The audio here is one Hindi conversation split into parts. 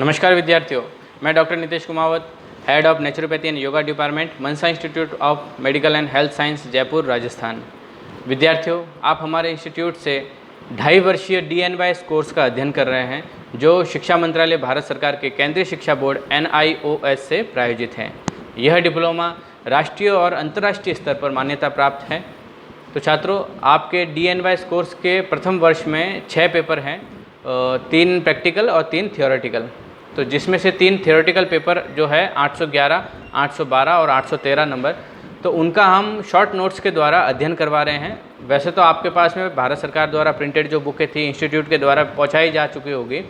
नमस्कार विद्यार्थियों, मैं doctor Nitesh Kumawat, head of naturopathy and yoga department, Mansa institute of medical and health science, Jaipur, Rajasthan. विद्यार्थियों, आप हमारे इंस्टीट्यूट से 2.5 वर्षीय DNYS कोर्स का अध्ययन कर रहे हैं, जो शिक्षा मंत्रालय भारत सरकार के केंद्रीय शिक्षा बोर्ड NIOS से प्रायोजित है। यह डिप्लोमा राष्ट्रीय और अंतर्राष्ट्रीय स्तर पर मान्यता प्राप्त है। तो छात्रों, आपके DNYS कोर्स के प्रथम वर्ष में 6 पेपर हैं, 3 प्रैक्टिकल और 3 थियोरेटिकल। तो जिसमें से 3 थियोरेटिकल पेपर जो है 811, 812 और 813 नंबर, तो उनका हम शॉर्ट नोट्स के द्वारा अध्ययन करवा रहे हैं। वैसे तो आपके पास में भारत सरकार द्वारा प्रिंटेड जो बुकें थी इंस्टीट्यूट के द्वारा पहुंचाई जा चुकी होगी,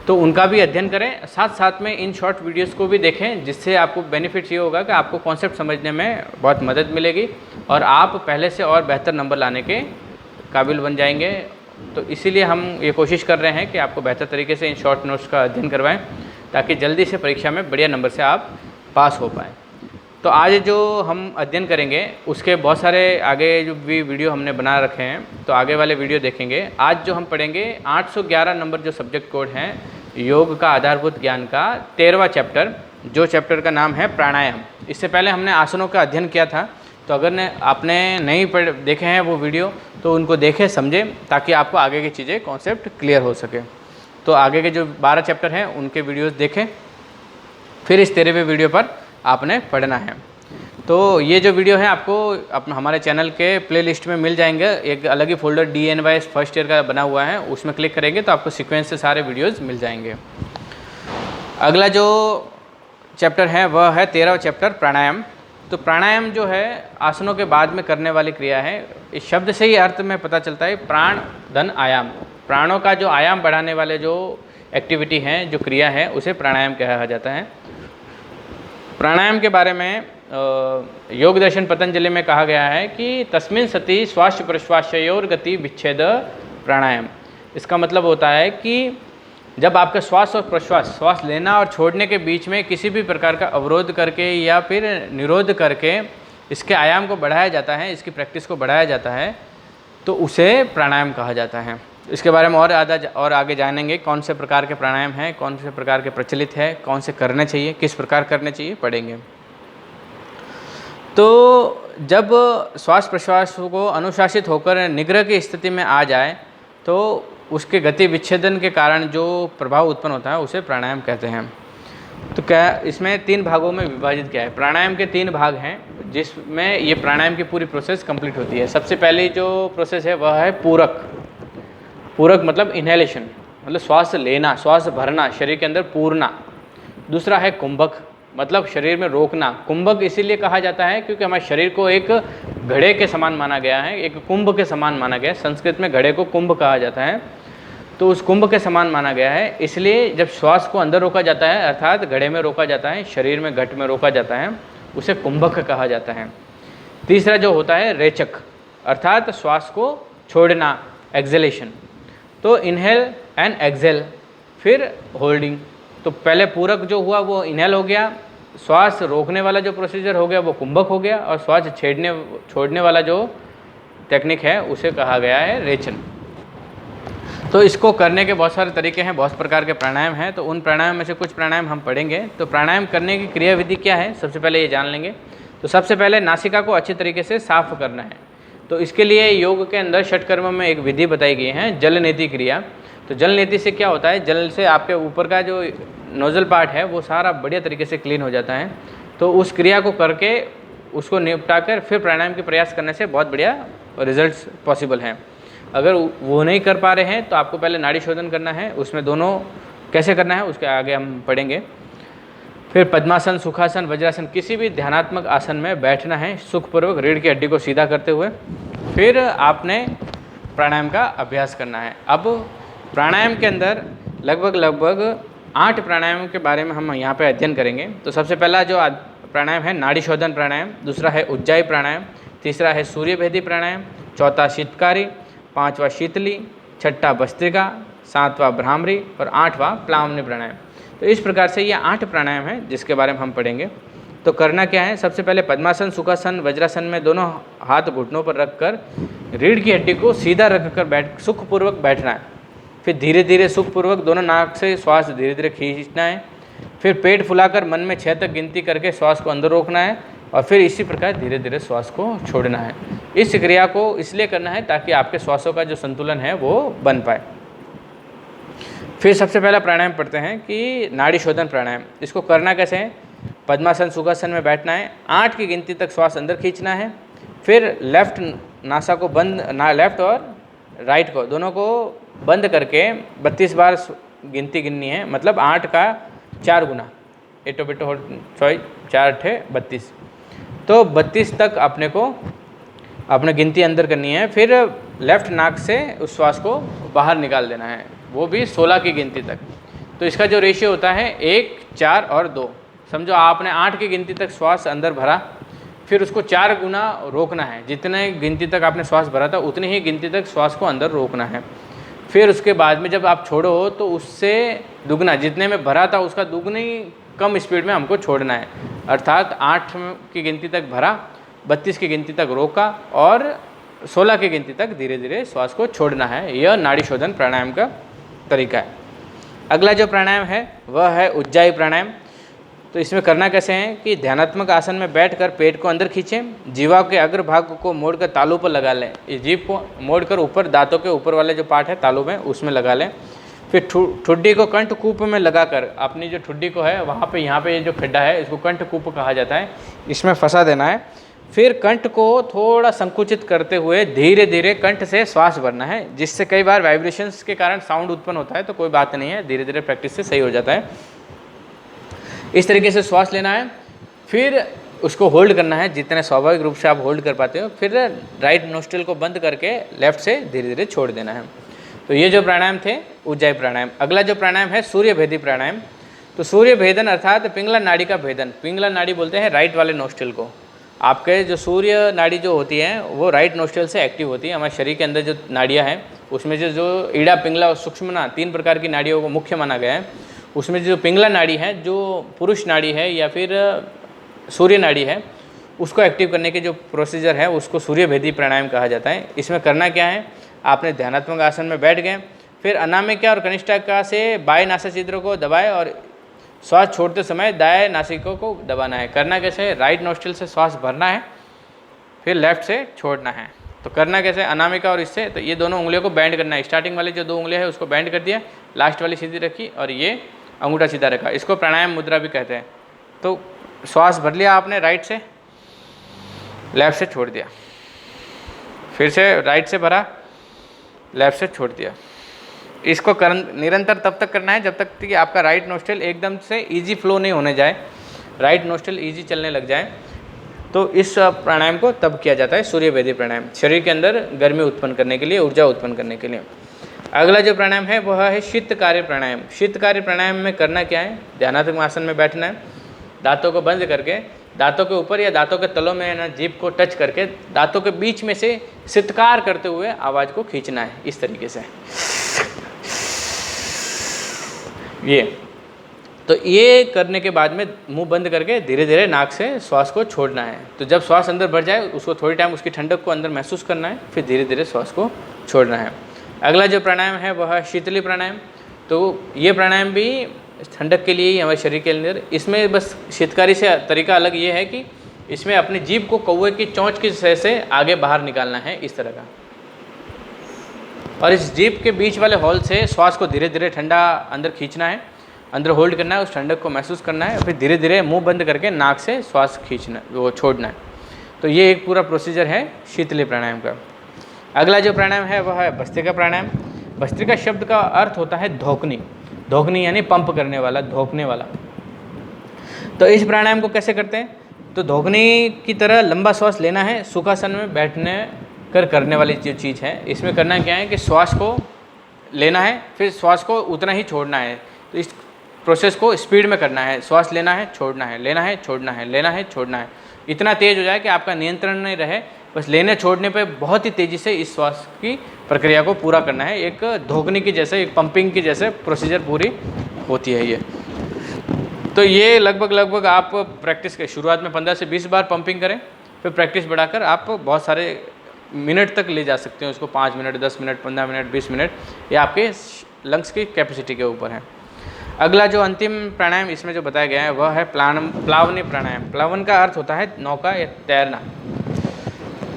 तो उनका भी अध्ययन करें। साथ साथ में इन शॉर्ट वीडियोस को भी देखें, जिससे आपको बेनिफिट ये होगा कि आपको कॉन्सेप्ट समझने में बहुत मदद मिलेगी और आप पहले से और बेहतर नंबर लाने के काबिल बन जाएंगे। तो इसीलिए हम ये कोशिश कर रहे हैं कि आपको बेहतर तरीके से इन शॉर्ट नोट्स का अध्ययन करवाएं, ताकि जल्दी से परीक्षा में बढ़िया नंबर से आप पास हो पाएँ। तो आज जो हम अध्ययन करेंगे उसके बहुत सारे आगे जो भी वीडियो हमने बना रखे हैं, तो आगे वाले वीडियो देखेंगे। आज जो हम पढ़ेंगे 811 नंबर जो सब्जेक्ट कोड हैं, योग का आधारभूत ज्ञान का 13वां चैप्टर, जो चैप्टर का नाम है प्राणायाम। इससे पहले हमने आसनों का अध्ययन किया था, तो अगर आपने नहीं देखे हैं वो वीडियो, तो उनको देखें, समझें, ताकि आपको आगे की चीज़ें कॉन्सेप्ट क्लियर हो सके। तो आगे के जो 12 चैप्टर हैं उनके वीडियोस देखें, फिर इस 13वें वीडियो पर आपने पढ़ना है। तो ये जो वीडियो है आपको हमारे चैनल के प्लेलिस्ट में मिल जाएंगे। एक अलग ही फोल्डर DNYS फर्स्ट ईयर का बना हुआ है, उसमें क्लिक करेंगे तो आपको सीक्वेंस से सारे वीडियोज़ मिल जाएंगे। अगला जो चैप्टर है वह है 13वां चैप्टर प्राणायाम। तो प्राणायाम जो है आसनों के बाद में करने वाली क्रिया है। इस शब्द से ही अर्थ में पता चलता है प्राण धन आयाम। प्राणों का जो आयाम बढ़ाने वाले जो एक्टिविटी हैं, जो क्रिया है, उसे प्राणायाम कहा जाता है। प्राणायाम के बारे में योग दर्शन पतंजलि में कहा गया है कि तस्मिन् सति श्वास प्रश्वासयोर गति विच्छेद प्राणायाम। इसका मतलब होता है कि जब आपका श्वास और प्रश्वास, श्वास लेना और छोड़ने के बीच में किसी भी प्रकार का अवरोध करके या फिर निरोध करके इसके आयाम को बढ़ाया जाता है, इसकी प्रैक्टिस को बढ़ाया जाता है, तो उसे प्राणायाम कहा जाता है। इसके बारे में और आगे जानेंगे, कौन से प्रकार के प्राणायाम हैं, कौन से प्रकार के प्रचलित है, कौन से करने चाहिए, किस प्रकार करने चाहिए, पढ़ेंगे। तो जब श्वास प्रश्वास को अनुशासित होकर निग्रह की स्थिति में आ जाए, तो उसके गति विच्छेदन के कारण जो प्रभाव उत्पन्न होता है उसे प्राणायाम कहते हैं। तो क्या इसमें 3 भागों में विभाजित किया है। प्राणायाम के 3 भाग हैं, जिसमें ये प्राणायाम की पूरी प्रोसेस कंप्लीट होती है। सबसे पहली जो प्रोसेस है वह है पूरक। पूरक मतलब इनहेलेशन, मतलब श्वास लेना, श्वास भरना, शरीर के अंदर पूरना। दूसरा है कुंभक, मतलब शरीर में रोकना। कुंभक इसीलिए कहा जाता है क्योंकि हमारे शरीर को एक घड़े के समान माना गया है, एक कुंभ के समान माना गया है। संस्कृत में घड़े को कुंभ कहा जाता है, तो उस कुंभ के समान माना गया है। इसलिए जब श्वास को अंदर रोका जाता है, अर्थात घड़े में रोका जाता है, शरीर में घट में रोका जाता है, उसे कुंभक कहा जाता है। तीसरा जो होता है रेचक, अर्थात श्वास को छोड़ना, एक्सेलेशन। तो इनहेल एंड एक्सेल, फिर होल्डिंग। तो पहले पूरक जो हुआ वो इनहेल हो गया, श्वास रोकने वाला जो प्रोसीजर हो गया वो कुंभक हो गया, और श्वास छोड़ने वाला जो टेक्निक है उसे कहा गया है रेचन। तो इसको करने के बहुत सारे तरीके हैं, बहुत प्रकार के प्राणायाम हैं। तो उन प्राणायाम में से कुछ प्राणायाम हम पढ़ेंगे। तो प्राणायाम करने की क्रिया विधि क्या है, सबसे पहले ये जान लेंगे। तो सबसे पहले नासिका को अच्छी तरीके से साफ करना है। तो इसके लिए योग के अंदर षटकर्म में एक विधि बताई गई है, जल नेति क्रिया। तो जल नेति से क्या होता है, जल से आपके ऊपर का जो नोजल पार्ट है वो सारा बढ़िया तरीके से क्लीन हो जाता है। तो उस क्रिया को करके उसको निपटा कर फिर प्राणायाम के प्रयास करने से बहुत बढ़िया रिजल्ट्स पॉसिबल हैं। अगर वो नहीं कर पा रहे हैं तो आपको पहले नाड़ी शोधन करना है। उसमें दोनों कैसे करना है उसके आगे हम पढ़ेंगे। फिर पद्मासन, सुखासन, वज्रासन, किसी भी ध्यानात्मक आसन में बैठना है सुखपूर्वक, रीढ़ की हड्डी को सीधा करते हुए। फिर आपने प्राणायाम का अभ्यास करना है। अब प्राणायाम के अंदर लगभग 8 प्राणायाम के बारे में हम यहाँ पे अध्ययन करेंगे। तो सबसे पहला जो प्राणायाम है नाड़ी शोधन प्राणायाम, दूसरा है उज्जाई प्राणायाम, तीसरा है सूर्यभेदी प्राणायाम, चौथा शीतकारी, 5वां शीतली, 6ठा भस्त्रिका, 7वां भ्रामरी और 8वां प्लावनी प्राणायाम। तो इस प्रकार से ये 8 प्राणायाम हैं जिसके बारे में हम पढ़ेंगे। तो करना क्या है, सबसे पहले पद्मासन, सुखासन, वज्रासन में दोनों हाथ घुटनों पर रखकर रीढ़ की हड्डी को सीधा रखकर सुखपूर्वक बैठना है। फिर धीरे धीरे सुखपूर्वक दोनों नाक से श्वास धीरे धीरे खींचना है। फिर पेट फुलाकर मन में 6 तक गिनती करके श्वास को अंदर रोकना है और फिर इसी प्रकार धीरे धीरे श्वास को छोड़ना है। इस क्रिया को इसलिए करना है ताकि आपके श्वासों का जो संतुलन है वो बन पाए। फिर सबसे पहला प्राणायाम पढ़ते हैं कि नाड़ी शोधन प्राणायाम। इसको करना कैसे है? पद्मासन सुखासन में बैठना है, 8 की गिनती तक श्वास अंदर खींचना है, फिर लेफ्ट नासा को बंद लेफ्ट और राइट को दोनों को बंद करके 32 बार गिनती गिननी है, मतलब 8 का 4 गुना, 8 बेटो 4 8 32, तो 32 तक अपने को अपना गिनती अंदर करनी है। फिर लेफ्ट नाक से उस श्वास को बाहर निकाल देना है, वो भी 16 की गिनती तक। तो इसका जो रेशियो होता है 1 4 और 2। समझो आपने 8 की गिनती तक श्वास अंदर भरा, फिर उसको 4 गुना रोकना है। जितने गिनती तक आपने श्वास भरा था उतनी ही गिनती तक श्वास को अंदर रोकना है। फिर उसके बाद में जब आप छोड़ो तो उससे दुगना, जितने में भरा था उसका दुगनी कम स्पीड में हमको छोड़ना है। अर्थात 8 की गिनती तक भरा, 32 की गिनती तक रोका और 16 की गिनती तक धीरे धीरे श्वास को छोड़ना है। यह नाड़ी शोधन प्राणायाम का तरीका है। अगला जो प्राणायाम है वह है उज्जाई प्राणायाम। तो इसमें करना कैसे है कि ध्यानात्मक आसन में बैठकर पेट को अंदर खींचें, जीवा के अग्रभाग को मोड़कर तालू पर लगा लें। इस जीभ को मोड़कर ऊपर दांतों के ऊपर वाले जो पार्ट है तालू में उसमें लगा लें। फिर ठुड्डी को कंठकूप में लगाकर अपनी जो ठुड्डी को है वहाँ पे यहाँ पे ये जो खड्डा है इसको कंठकूप कहा जाता है, इसमें फंसा देना है। फिर कंठ को थोड़ा संकुचित करते हुए धीरे धीरे कंठ से श्वास भरना है, जिससे कई बार वाइब्रेशंस के कारण साउंड उत्पन्न होता है, तो कोई बात नहीं है, धीरे धीरे प्रैक्टिस से सही हो जाता है। इस तरीके से श्वास लेना है, फिर उसको होल्ड करना है जितने स्वाभाविक रूप से आप होल्ड कर पाते हो। फिर राइट नोस्ट्रिल को बंद करके लेफ्ट से धीरे धीरे छोड़ देना है। तो ये जो प्राणायाम थे उज्जाई प्राणायाम। अगला जो प्राणायाम है सूर्य भेदी प्राणायाम। तो सूर्य भेदन अर्थात पिंगला नाड़ी का भेदन। पिंगला नाड़ी बोलते हैं राइट वाले नोस्ट्रिल को। आपके जो सूर्य नाड़ी जो होती है वो राइट नोस्ट्रिल से एक्टिव होती है। हमारे शरीर के अंदर जो नाड़ियाँ हैं उसमें जो ईड़ा, पिंगला और सूक्ष्मना 3 प्रकार की नाड़ियों को मुख्य माना गया है। उसमें जो पिंगला नाड़ी है, जो पुरुष नाड़ी है या फिर सूर्य नाड़ी है, उसको एक्टिव करने के जो प्रोसीजर है उसको सूर्य भेदी प्राणायाम कहा जाता है। इसमें करना क्या है, आपने ध्यानात्मक आसन में बैठ गए, फिर अनामिका और कनिष्ठिका से बाएं नासाछिद्र को दबाए और श्वास छोड़ते समय दाएं नासिका को दबाना है। करना कैसे है, राइट नोस्ट्रिल से श्वास भरना है, फिर लेफ्ट से छोड़ना है। तो करना कैसे, अनामिका और इससे, तो ये दोनों उंगलियों को बैंड करना है। स्टार्टिंग वाली जो 2 उंगलियां है उसको बैंड कर दिया, लास्ट वाली सीधी रखी और ये अंगूठा सीधा रखा। इसको प्राणायाम मुद्रा भी कहते हैं। तो श्वास भर लिया आपने राइट से, लेफ्ट से छोड़ दिया, फिर से राइट से भरा, लेफ्ट से छोड़ दिया। इसको निरंतर तब तक करना है जब तक कि आपका राइट नोस्ट्रिल एकदम से इजी फ्लो नहीं होने जाए, राइट नोस्ट्रिल इजी चलने लग जाए। तो इस प्राणायाम को तब किया जाता है सूर्य भेदी प्राणायाम, शरीर के अंदर गर्मी उत्पन्न करने के लिए, ऊर्जा उत्पन्न करने के लिए। अगला जो प्राणायाम है वह है शीतकार्य प्राणायाम। शीतकार्य प्राणायाम में करना क्या है, ध्यानात्मक आसन में बैठना है, दांतों को बंद करके दांतों के ऊपर या दांतों के तलों में ना जीभ को टच करके दांतों के बीच में से शीतकार करते हुए आवाज़ को खींचना है इस तरीके से। ये तो ये करने के बाद में मुंह बंद करके धीरे धीरे नाक से श्वास को छोड़ना है। तो जब श्वास अंदर बढ़ जाए उसको थोड़ी टाइम उसकी ठंडक को अंदर महसूस करना है, फिर धीरे धीरे श्वास को छोड़ना है। अगला जो प्राणायाम है वह है शीतली प्राणायाम। तो ये प्राणायाम भी ठंडक के लिए ही हमारे शरीर के अंदर, इसमें बस शीतकारी से तरीका अलग ये है कि इसमें अपनी जीभ को कौवे की चोंच की सतह से आगे बाहर निकालना है इस तरह का, और इस जीभ के बीच वाले हॉल से श्वास को धीरे धीरे ठंडा अंदर खींचना है, अंदर होल्ड करना है, उस ठंडक को महसूस करना है, फिर धीरे धीरे मुंह बंद करके नाक से श्वास खींचना, वो छोड़ना है। तो ये एक पूरा प्रोसीजर है शीतली प्राणायाम का। अगला जो प्राणायाम है वह है भस्त्रिका प्राणायाम। भस्त्रिका शब्द का अर्थ होता है धोकनी। धोकनी यानी पंप करने वाला, धोकने वाला। तो इस प्राणायाम को कैसे करते हैं, तो धोकनी की तरह लंबा श्वास लेना है, सुखासन में बैठने कर करने वाली जो चीज़ है। इसमें करना क्या है कि श्वास को लेना है, फिर श्वास को उतना ही छोड़ना है। तो इस प्रोसेस को स्पीड में करना है, श्वास लेना है, छोड़ना है, लेना है, छोड़ना है, लेना है, छोड़ना है, इतना तेज हो जाए कि आपका नियंत्रण नहीं रहे, बस लेने छोड़ने पे बहुत ही तेज़ी से इस श्वास की प्रक्रिया को पूरा करना है। एक धोकनी की जैसे, एक पंपिंग की जैसे प्रोसीजर पूरी होती है ये। तो ये लगभग आप प्रैक्टिस के शुरुआत में 15 से 20 बार पंपिंग करें, फिर प्रैक्टिस बढ़ाकर आप बहुत सारे मिनट तक ले जा सकते हैं उसको, 5 मिनट, 10 मिनट, 15 मिनट, 20 मिनट, ये आपके लंग्स की कैपेसिटी के ऊपर है। अगला जो अंतिम प्राणायाम इसमें जो बताया गया है वह है प्लावनी प्राणायाम। प्लावन का अर्थ होता है नौका या तैरना।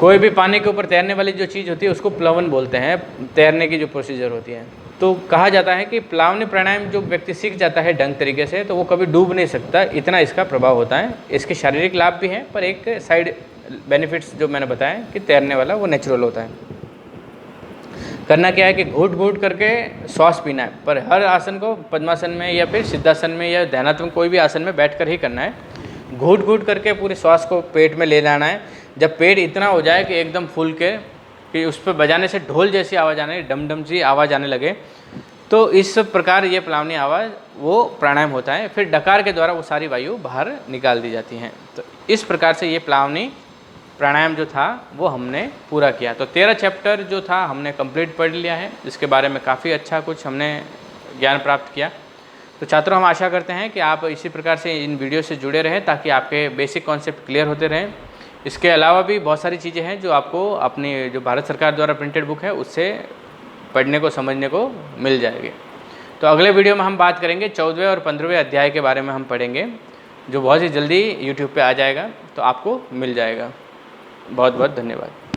कोई भी पानी के ऊपर तैरने वाली जो चीज़ होती है उसको प्लवन बोलते हैं, तैरने की जो प्रोसीजर होती है। तो कहा जाता है कि प्लावनी प्राणायाम जो व्यक्ति सीख जाता है ढंग तरीके से तो वो कभी डूब नहीं सकता, इतना इसका प्रभाव होता है। इसके शारीरिक लाभ भी हैं, पर एक साइड बेनिफिट्स जो मैंने बताया कि तैरने वाला वो नेचुरल होता है। करना क्या है कि घूट घूट करके श्वास पीना है, पर हर आसन को पद्मासन में या फिर सिद्धासन में या ध्यानात्मक कोई भी आसन में बैठ कर ही करना है। घूट घूट करके पूरे श्वास को पेट में ले जाना है। जब पेट इतना हो जाए कि एकदम फूल के कि उस पर बजाने से ढोल जैसी आवाज़ आने, डम डम सी आवाज़ आने लगे, तो इस प्रकार ये प्लावनी आवाज़ वो प्राणायाम होता है। फिर डकार के द्वारा वो सारी वायु बाहर निकाल दी जाती हैं। तो इस प्रकार से ये प्लावनी प्राणायाम जो था वो हमने पूरा किया। तो 13 चैप्टर जो था हमने कंप्लीट पढ़ लिया है, इसके बारे में काफ़ी अच्छा कुछ हमने ज्ञान प्राप्त किया। तो छात्रों, हम आशा करते हैं कि आप इसी प्रकार से इन वीडियो से जुड़े रहें ताकि आपके बेसिक कॉन्सेप्ट क्लियर होते रहें। इसके अलावा भी बहुत सारी चीज़ें हैं जो आपको अपनी जो भारत सरकार द्वारा प्रिंटेड बुक है उससे पढ़ने को समझने को मिल जाएगी। तो अगले वीडियो में हम बात करेंगे 14वें और 15वें अध्याय के बारे में हम पढ़ेंगे, जो बहुत ही जल्दी यूट्यूब पे आ जाएगा, तो आपको मिल जाएगा। बहुत बहुत धन्यवाद।